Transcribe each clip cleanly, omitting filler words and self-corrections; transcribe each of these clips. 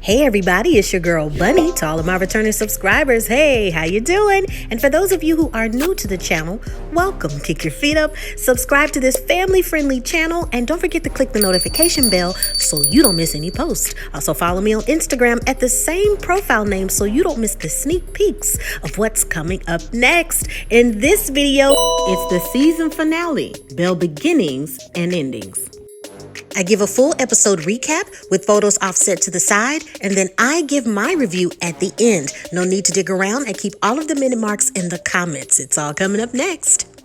Hey everybody, it's your girl Bunny. To all of my returning subscribers, hey, how you doing? And for those of you who are new to the channel, welcome. Kick your feet up, subscribe to this family-friendly channel, and don't forget to click the notification bell so you don't miss any posts. Also follow me on Instagram at the same profile name so you don't miss the sneak peeks of what's coming up next. In this video, it's the season finale, Belle beginnings and endings. I give a full episode recap with photos offset to the side, and then I give my review at the end. No need to dig around and keep all of the minute marks in the comments. It's all coming up next.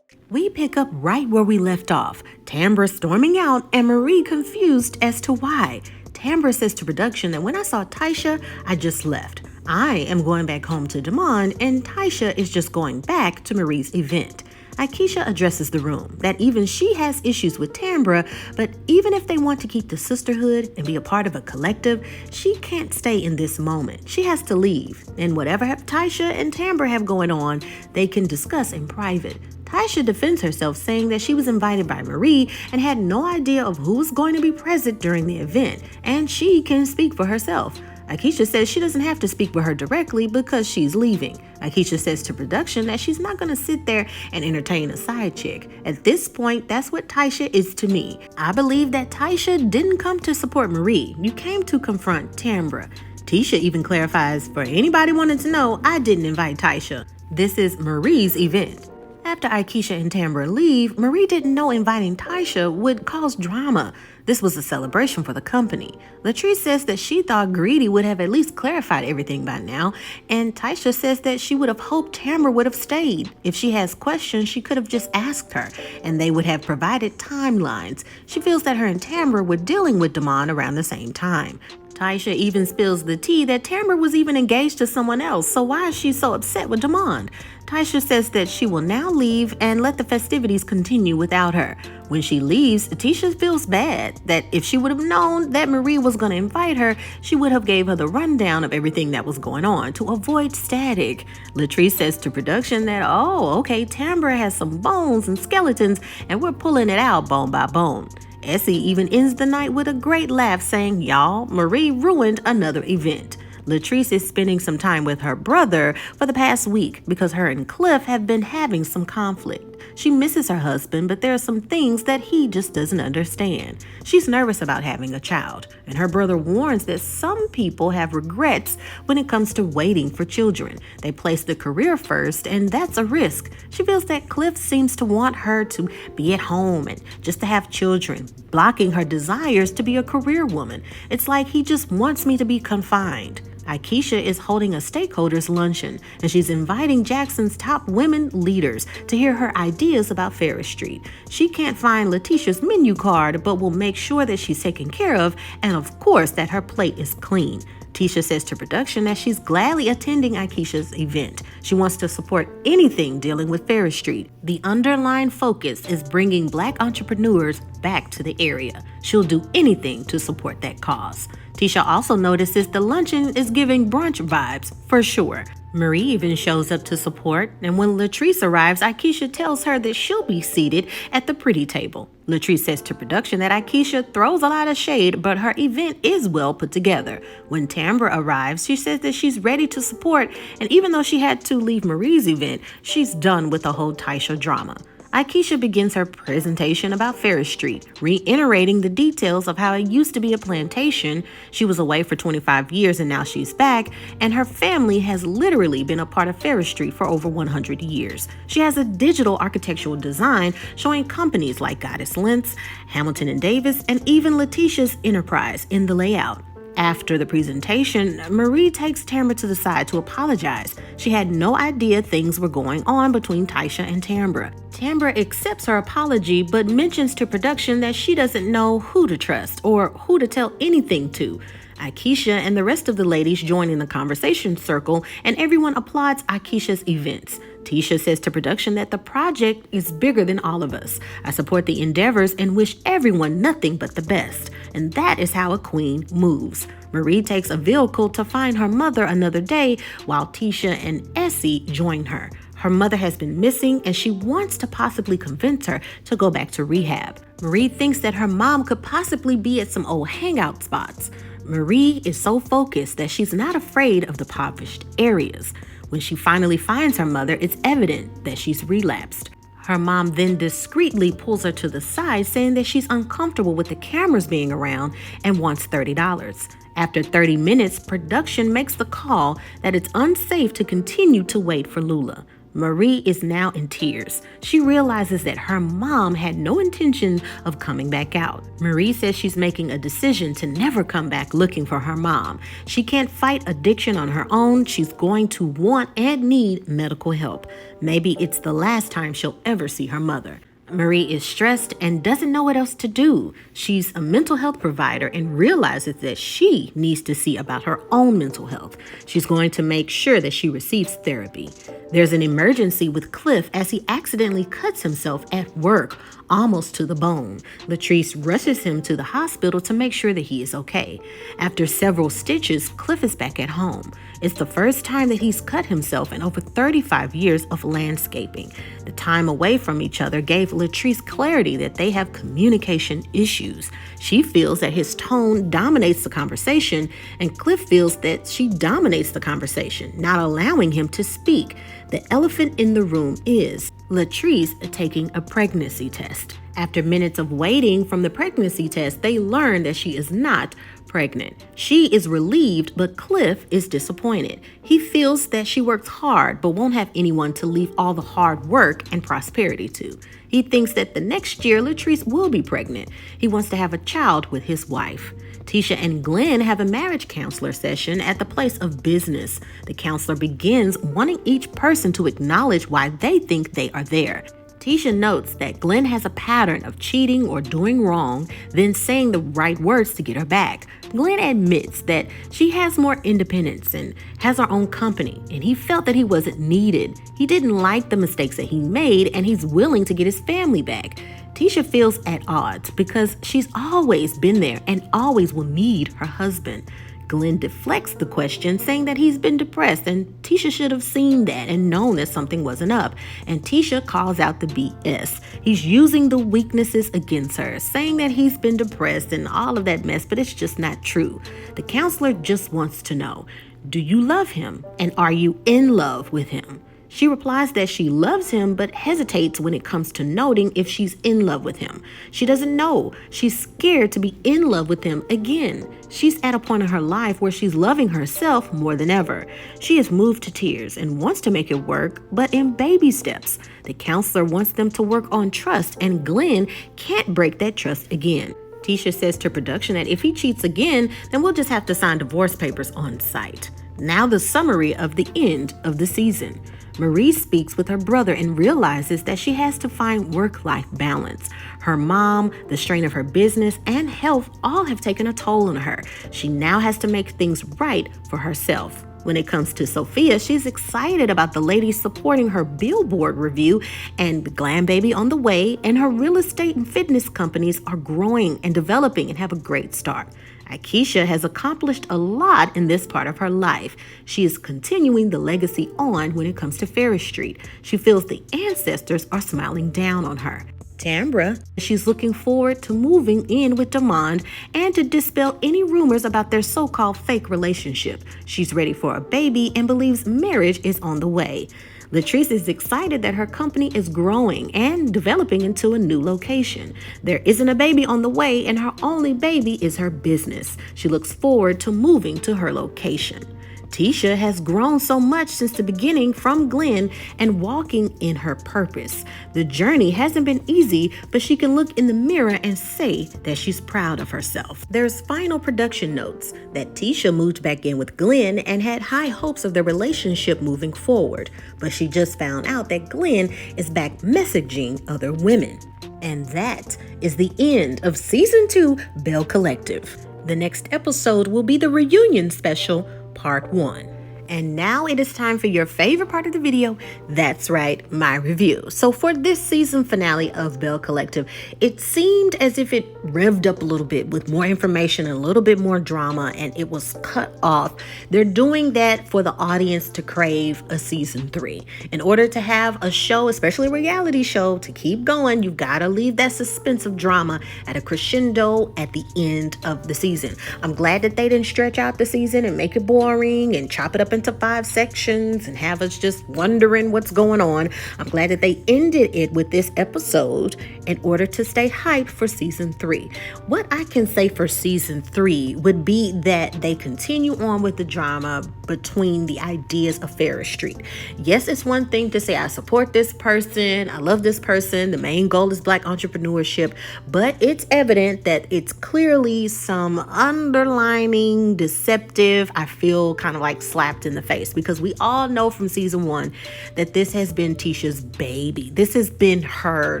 We pick up right where we left off. Tambra storming out and Marie confused as to why. Tambra says to production that when I saw Lateshia, I just left. I am going back home to Damon, and Lateshia is just going back to Marie's event. Aikisha addresses the room, that even she has issues with Tambra, but even if they want to keep the sisterhood and be a part of a collective, she can't stay in this moment. She has to leave, and whatever Lateshia and Tambra have going on, they can discuss in private. Lateshia defends herself, saying that she was invited by Marie and had no idea of who was going to be present during the event, and she can speak for herself. Aikisha says she doesn't have to speak with her directly because she's leaving. Aikisha says to production that she's not going to sit there and entertain a side chick. At this point, that's what Lateshia is to me. I believe that Lateshia didn't come to support Marie. You came to confront Tambra. Tisha even clarifies, for anybody wanting to know, I didn't invite Lateshia. This is Marie's event. After Aikisha and Tambra leave, Marie didn't know inviting Lateshia would cause drama. This was a celebration for the company. Latrice says that she thought Greedy would have at least clarified everything by now, and Lateshia says that she would have hoped Tambra would have stayed. If she has questions, she could have just asked her, and they would have provided timelines. She feels that her and Tambra were dealing with Damon around the same time. Lateshia even spills the tea that Tambra was even engaged to someone else, so why is she so upset with Damon? Lateshia says that she will now leave and let the festivities continue without her. When she leaves, Tisha feels bad that if she would have known that Marie was going to invite her, she would have gave her the rundown of everything that was going on to avoid static. Latrice says to production that, oh, okay, Tambra has some bones and skeletons, and we're pulling it out bone by bone. Essie even ends the night with a great laugh, saying, y'all, Marie ruined another event. Latrice is spending some time with her brother for the past week because her and Cliff have been having some conflict. She misses her husband, but there are some things that he just doesn't understand. She's nervous about having a child, and her brother warns that some people have regrets when it comes to waiting for children. They place the career first, and that's a risk. She feels that Cliff seems to want her to be at home and just to have children, blocking her desires to be a career woman. It's like he just wants me to be confined. Aikisha is holding a stakeholders luncheon, and she's inviting Jackson's top women leaders to hear her ideas about Ferris Street. She can't find Letitia's menu card, but will make sure that she's taken care of, and of course that her plate is clean. Tisha says to production that she's gladly attending Aikisha's event. She wants to support anything dealing with Ferris Street. The underlying focus is bringing Black entrepreneurs back to the area. She'll do anything to support that cause. Tisha also notices the luncheon is giving brunch vibes, for sure. Marie even shows up to support, and when Latrice arrives, Aikisha tells her that she'll be seated at the pretty table. Latrice says to production that Aikisha throws a lot of shade, but her event is well put together. When Tambra arrives, she says that she's ready to support, and even though she had to leave Marie's event, she's done with the whole Lateshia drama. Aikisha begins her presentation about Ferris Street, reiterating the details of how it used to be a plantation. She was away for 25 years and now she's back, and her family has literally been a part of Ferris Street for over 100 years. She has a digital architectural design showing companies like Goddess Lentz, Hamilton and Davis, and even Letitia's Enterprise in the layout. After the presentation, Marie takes Tambra to the side to apologize. She had no idea things were going on between Lateshia and Tambra. Tambra accepts her apology, but mentions to production that she doesn't know who to trust or who to tell anything to. Aikisha and the rest of the ladies join in the conversation circle, and everyone applauds Aikisha's events. Tisha says to production that the project is bigger than all of us. I support the endeavors and wish everyone nothing but the best. And that is how a queen moves. Marie takes a vehicle to find her mother another day, while Tisha and Essie join her. Her mother has been missing, and she wants to possibly convince her to go back to rehab. Marie thinks that her mom could possibly be at some old hangout spots. Marie is so focused that she's not afraid of the impoverished areas. When she finally finds her mother, it's evident that she's relapsed. Her mom then discreetly pulls her to the side, saying that she's uncomfortable with the cameras being around and wants $30. After 30 minutes, production makes the call that it's unsafe to continue to wait for Lula. Marie is now in tears. She realizes that her mom had no intention of coming back out. Marie says she's making a decision to never come back looking for her mom. She can't fight addiction on her own. She's going to want and need medical help. Maybe it's the last time she'll ever see her mother. Marie is stressed and doesn't know what else to do. She's a mental health provider and realizes that she needs to see about her own mental health. She's going to make sure that she receives therapy. There's an emergency with Cliff as he accidentally cuts himself at work, almost to the bone. Latrice rushes him to the hospital to make sure that he is okay. After several stitches, Cliff is back at home. It's the first time that he's cut himself in over 35 years of landscaping. The time away from each other gave Latrice clarity that they have communication issues. She feels that his tone dominates the conversation, and Cliff feels that she dominates the conversation, not allowing him to speak. The elephant in the room is Latrice taking a pregnancy test. After minutes of waiting from the pregnancy test, they learn that she is not pregnant. She is relieved, but Cliff is disappointed. He feels that she works hard, but won't have anyone to leave all the hard work and prosperity to. He thinks that the next year Latrice will be pregnant. He wants to have a child with his wife. Tisha and Glen have a marriage counselor session at the place of business. The counselor begins wanting each person to acknowledge why they think they are there. Tisha notes that Glen has a pattern of cheating or doing wrong, then saying the right words to get her back. Glen admits that she has more independence and has her own company, and he felt that he wasn't needed. He didn't like the mistakes that he made, and he's willing to get his family back. Tisha feels at odds because she's always been there and always will need her husband. Glen deflects the question, saying that he's been depressed and Tisha should have seen that and known that something wasn't up. And Tisha calls out the BS. He's using the weaknesses against her, saying that he's been depressed and all of that mess, but it's just not true. The counselor just wants to know, do you love him? And are you in love with him? She replies that she loves him, but hesitates when it comes to noting if she's in love with him. She doesn't know. She's scared to be in love with him again. She's at a point in her life where she's loving herself more than ever. She is moved to tears and wants to make it work, but in baby steps. The counselor wants them to work on trust, and Glen can't break that trust again. Tisha says to production that if he cheats again, then we'll just have to sign divorce papers on site. Now the summary of the end of the season. Marie speaks with her brother and realizes that she has to find work-life balance. Her mom, the strain of her business, and health all have taken a toll on her. She now has to make things right for herself. When it comes to Sophia, she's excited about the ladies supporting her billboard review and the glam baby on the way, and her real estate and fitness companies are growing and developing and have a great start. Aikisha has accomplished a lot in this part of her life. She is continuing the legacy on when it comes to Ferris Street. She feels the ancestors are smiling down on her. Tambra, she's looking forward to moving in with Demond and to dispel any rumors about their so-called fake relationship. She's ready for a baby and believes marriage is on the way. Latrice is excited that her company is growing and developing into a new location. There isn't a baby on the way, and her only baby is her business. She looks forward to moving to her location. Tisha has grown so much since the beginning from Glen and walking in her purpose. The journey hasn't been easy, but she can look in the mirror and say that she's proud of herself. There's final production notes that Tisha moved back in with Glen and had high hopes of their relationship moving forward, but she just found out that Glen is back messaging other women. And that is the end of Season 2, Belle Collective. The next episode will be the reunion special, Part 1. And now it is time for your favorite part of the video. That's right, my review. So for this season finale of Belle Collective, it seemed as if it revved up a little bit with more information and a little bit more drama, and it was cut off. They're doing that for the audience to crave a season 3. In order to have a show, especially a reality show, to keep going, you've got to leave that suspense of drama at a crescendo at the end of the season. I'm glad that they didn't stretch out the season and make it boring and chop it up into 5 sections and have us just wondering what's going on. I'm glad that they ended it with this episode in order to stay hyped for season 3. What I can say for season 3 would be that they continue on with the drama between the ideas of Ferris Street. Yes, it's one thing to say I support this person, I love this person, the main goal is Black entrepreneurship, but it's evident that it's clearly some underlining deceptive, I feel kind of like slapped in the face, because we all know from season 1 that this has been Tisha's baby. This has been her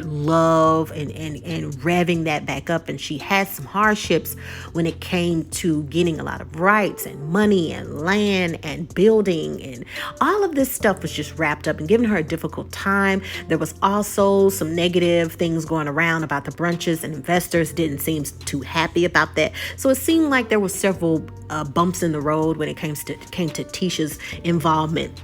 love and revving that back up, and she had some hardships when it came to getting a lot of rights and money and land and building, and all of this stuff was just wrapped up and giving her a difficult time. There was also some negative things going around about the brunches, and investors didn't seem too happy about that. So it seemed like there were several bumps in the road when it came to Tisha's involvement.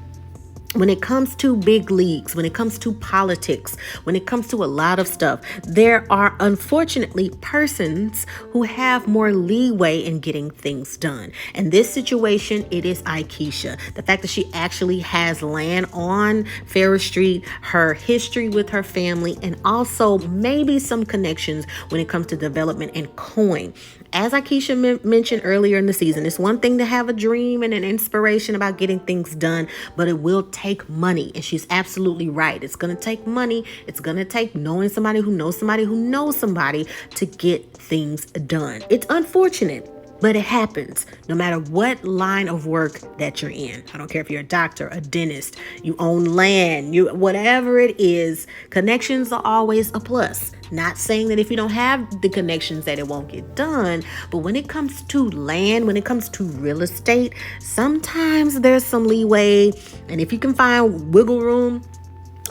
When it comes to big leagues, when it comes to politics, when it comes to a lot of stuff, there are unfortunately persons who have more leeway in getting things done. In this situation, it is Aikisha. The fact that she actually has land on Ferris Street, her history with her family, and also maybe some connections when it comes to development and coin. As Aikisha mentioned earlier in the season, it's one thing to have a dream and an inspiration about getting things done, but it will take money. And she's absolutely right. It's going to take money. It's going to take knowing somebody who knows somebody who knows somebody to get things done. It's unfortunate, but it happens no matter what line of work that you're in. I don't care if you're a doctor, a dentist, you own land, whatever it is, connections are always a plus. Not saying that if you don't have the connections that it won't get done, but when it comes to land, when it comes to real estate, sometimes there's some leeway. And if you can find wiggle room,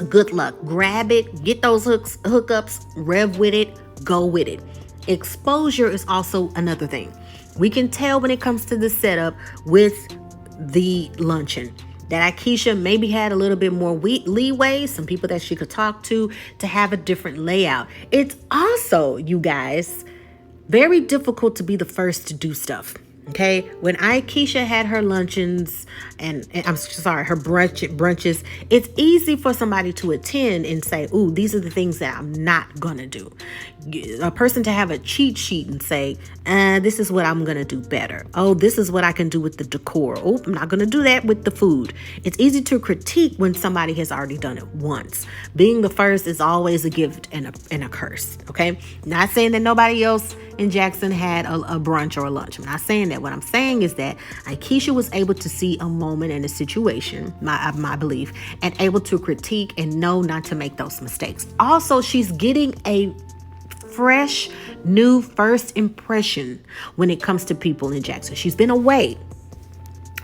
good luck. Grab it, get those hookups, rev with it, go with it. Exposure is also another thing. We can tell when it comes to the setup with the luncheon that Aikisha maybe had a little bit more leeway, some people that she could talk to have a different layout. It's also, you guys, very difficult to be the first to do stuff. Okay, when Aikisha had her luncheons and I'm sorry, her brunches, it's easy for somebody to attend and say, ooh, these are the things that I'm not gonna do. A person to have a cheat sheet and say, this is what I'm gonna do better. Oh, this is what I can do with the decor. Oh, I'm not gonna do that with the food. It's easy to critique when somebody has already done it once. Being the first is always a gift and a curse. Okay, not saying that nobody else in Jackson had a brunch or a lunch. I'm not saying that. What I'm saying is that Aikisha was able to see a moment in a situation, my belief, and able to critique and know not to make those mistakes. Also, she's getting a fresh, new first impression when it comes to people in Jackson. She's been away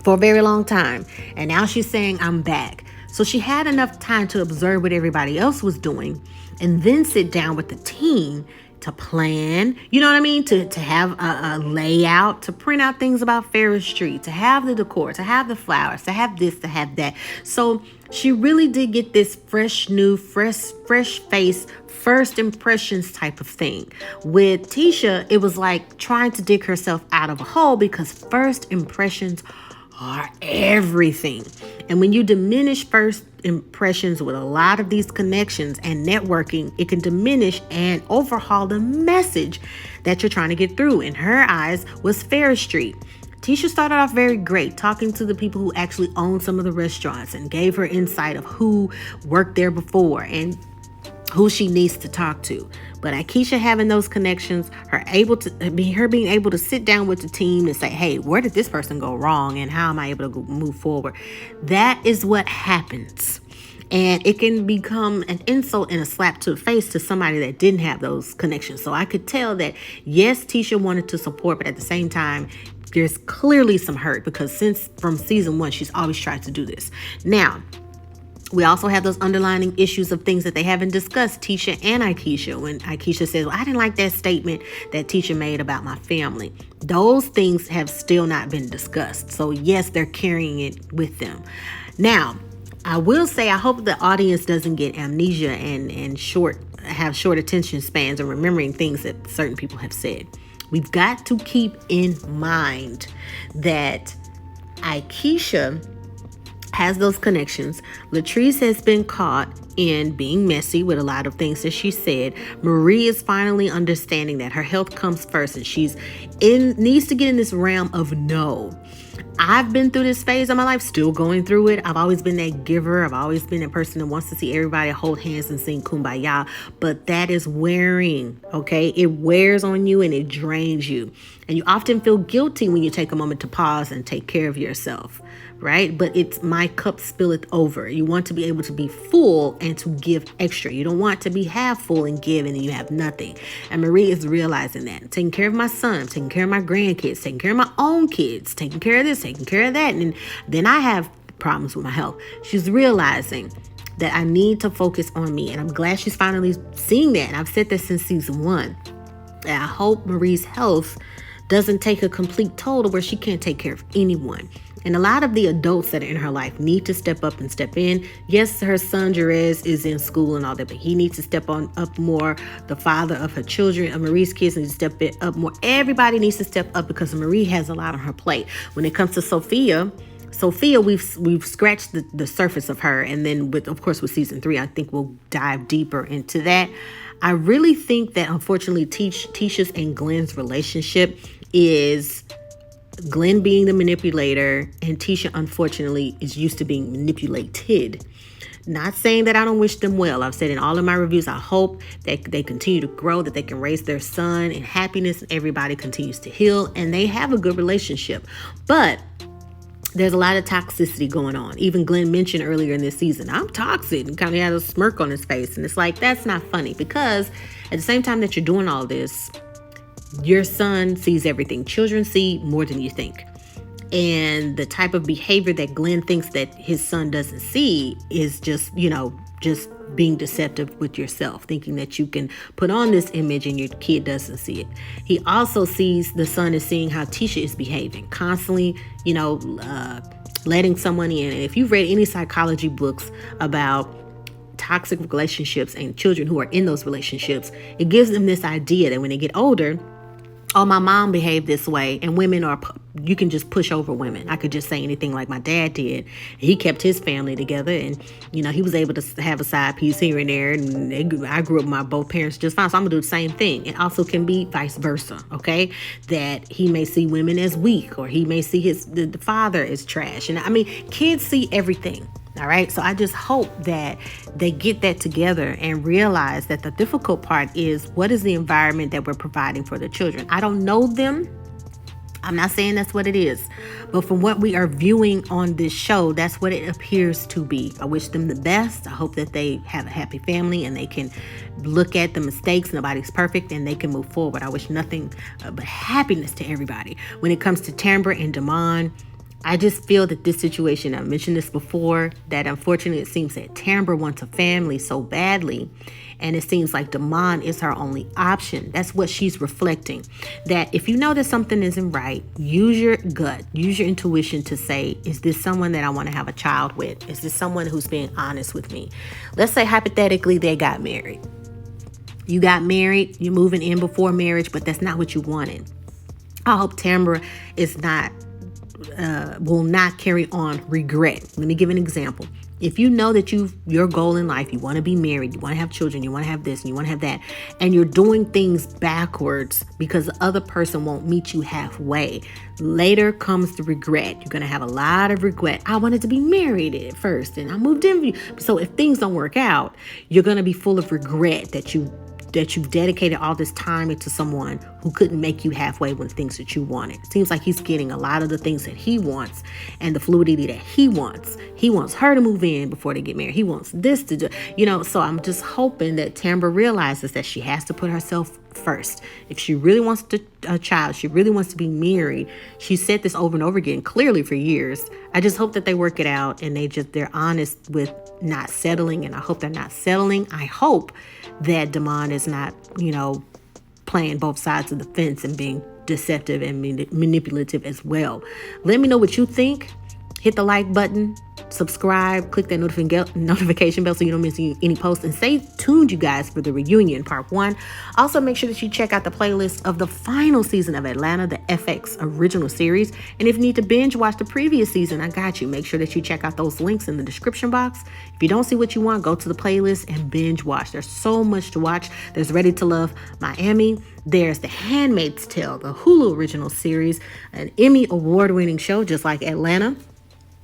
for a very long time, and now she's saying, I'm back. So she had enough time to observe what everybody else was doing and then sit down with the team to plan, you know what I mean? To have a layout, to print out things about Ferris Street, to have the decor, to have the flowers, to have this, to have that. So she really did get this fresh, new, fresh face, first impressions type of thing. With Tisha, it was like trying to dig herself out of a hole, because first impressions are everything. And when you diminish first impressions with a lot of these connections and networking, it can diminish and overhaul the message that you're trying to get through. In her eyes was Ferris Street. Tisha started off very great, talking to the people who actually own some of the restaurants and gave her insight of who worked there before and who she needs to talk to. But Aikisha having those connections, her being able to sit down with the team and say, hey, where did this person go wrong and how am I able to move forward? That is what happens. And it can become an insult and a slap to the face to somebody that didn't have those connections. So I could tell that, yes, Tisha wanted to support, but at the same time, There's clearly some hurt because since from season 1, she's always tried to do this. Now, we also have those underlying issues of things that they haven't discussed, Tisha and Aikisha. When Aikisha says, well, I didn't like that statement that Tisha made about my family. Those things have still not been discussed. So yes, they're carrying it with them. Now, I will say, I hope the audience doesn't get amnesia and have short attention spans and remembering things that certain people have said. We've got to keep in mind that Aikisha has those connections. Latrice has been caught in being messy with a lot of things that she said. Marie is finally understanding that her health comes first and needs to get in this realm of no. I've been through this phase of my life, still going through it. I've always been that giver. I've always been that person that wants to see everybody hold hands and sing kumbaya. But that is wearing, okay? It wears on you and it drains you. And you often feel guilty when you take a moment to pause and take care of yourself, right? But it's my cup spilleth over. You want to be able to be full and to give extra. You don't want to be half full and give and then you have nothing. And Marie is realizing that. I'm taking care of my son, I'm taking care of my grandkids, taking care of my own kids, taking care of this, taking care of that. And then I have problems with my health. She's realizing that I need to focus on me. And I'm glad she's finally seeing that. And I've said this since season 1. And I hope Marie's health doesn't take a complete toll to where she can't take care of anyone. And a lot of the adults that are in her life need to step up and step in. Yes, her son Jerez is in school and all that, but he needs to step up more. The father of her children, of Marie's kids, needs to step it up more. Everybody needs to step up because Marie has a lot on her plate. When it comes to Sophia, we've scratched the surface of her. And then of course, with season 3, I think we'll dive deeper into that. I really think that unfortunately Tisha's and Glen's relationship is Glen being the manipulator and Tisha unfortunately is used to being manipulated. Not saying that I don't wish them well. I've said in all of my reviews, I hope that they continue to grow, that they can raise their son in happiness and everybody continues to heal and they have a good relationship. But there's a lot of toxicity going on. Even Glen mentioned earlier in this season, I'm toxic, and kind of had a smirk on his face. And it's like, that's not funny because at the same time that you're doing all this, your son sees everything. Children see more than you think. And the type of behavior that Glen thinks that his son doesn't see is just being deceptive with yourself, thinking that you can put on this image and your kid doesn't see it. He also sees the son is seeing how Tisha is behaving, constantly, letting someone in. And if you've read any psychology books about toxic relationships and children who are in those relationships, it gives them this idea that when they get older, oh, my mom behaved this way, and you can just push over women. I could just say anything like my dad did. He kept his family together, and he was able to have a side piece here and there. And I grew up with my both parents just fine, so I'm gonna do the same thing. It also can be vice versa, okay? That he may see women as weak, or he may see the father as trash. And I mean, kids see everything. All right. So I just hope that they get that together and realize that the difficult part is what is the environment that we're providing for the children. I don't know them. I'm not saying that's what it is, but from what we are viewing on this show, that's what it appears to be. I wish them the best. I hope that they have a happy family and they can look at the mistakes. Nobody's perfect and they can move forward. I wish nothing but happiness to everybody. When it comes to Tambra and Damon, I just feel that this situation, I've mentioned this before, that unfortunately it seems that Tambra wants a family so badly, and it seems like Damon is her only option. That's what she's reflecting. That if you know that something isn't right, use your gut, use your intuition to say, is this someone that I want to have a child with? Is this someone who's being honest with me? Let's say hypothetically they got married. You got married, you're moving in before marriage, but that's not what you wanted. I hope Tambra will not carry on regret. Let me give an example. If you know that your goal in life, you want to be married, you want to have children, you want to have this, and you want to have that, and you're doing things backwards because the other person won't meet you halfway, later comes the regret. You're going to have a lot of regret. I wanted to be married at first, and I moved in. So if things don't work out, you're going to be full of regret that you've dedicated all this time into someone who couldn't make you halfway with things that you wanted. It seems like he's getting a lot of the things that he wants and the fluidity that he wants. He wants her to move in before they get married. He wants this to do, so I'm just hoping that Tambra realizes that she has to put herself first. If she really wants a child, she really wants to be married. She said this over and over again, clearly for years. I just hope that they work it out and they're honest with not settling. And I hope they're not settling. I hope that Damon is not, playing both sides of the fence and being deceptive and manipulative as well. Let me know what you think. Hit the like button, subscribe, click that notification bell so you don't miss any posts, and stay tuned, you guys, for the reunion part 1. Also, make sure that you check out the playlist of the final season of Atlanta, the FX original series. And if you need to binge watch the previous season, I got you. Make sure that you check out those links in the description box. If you don't see what you want, go to the playlist and binge watch. There's so much to watch. There's Ready to Love Miami. There's The Handmaid's Tale, the Hulu original series, an Emmy award-winning show just like Atlanta.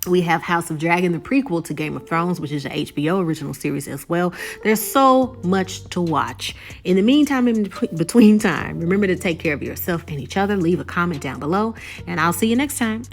We have House of Dragon, the prequel to Game of Thrones, which is an HBO original series as well. There's so much to watch. In the meantime, in between time, remember to take care of yourself and each other. Leave a comment down below, and I'll see you next time.